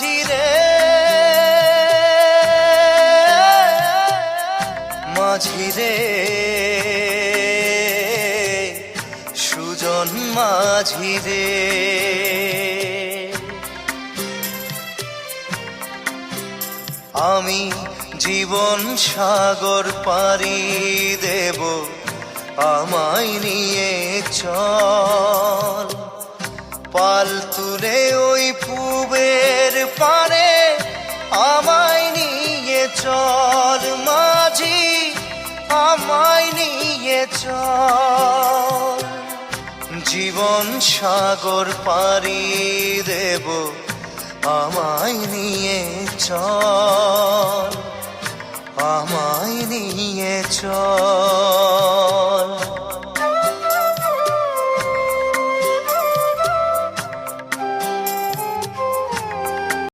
মাঝি রে, মাঝি রে, সুজন মাঝি রে। আমি জীবন সাগর পাড়ি দেব, আমায় নিয়ে চল। পাল তুলে ওই পুবের পারে আমায় নিয়ে চল মাঝি, আমায় নিয়ে চল। জীবন সাগর পাড়ি দেব, আমায় নিয়ে চল, আমায় নিয়ে চল।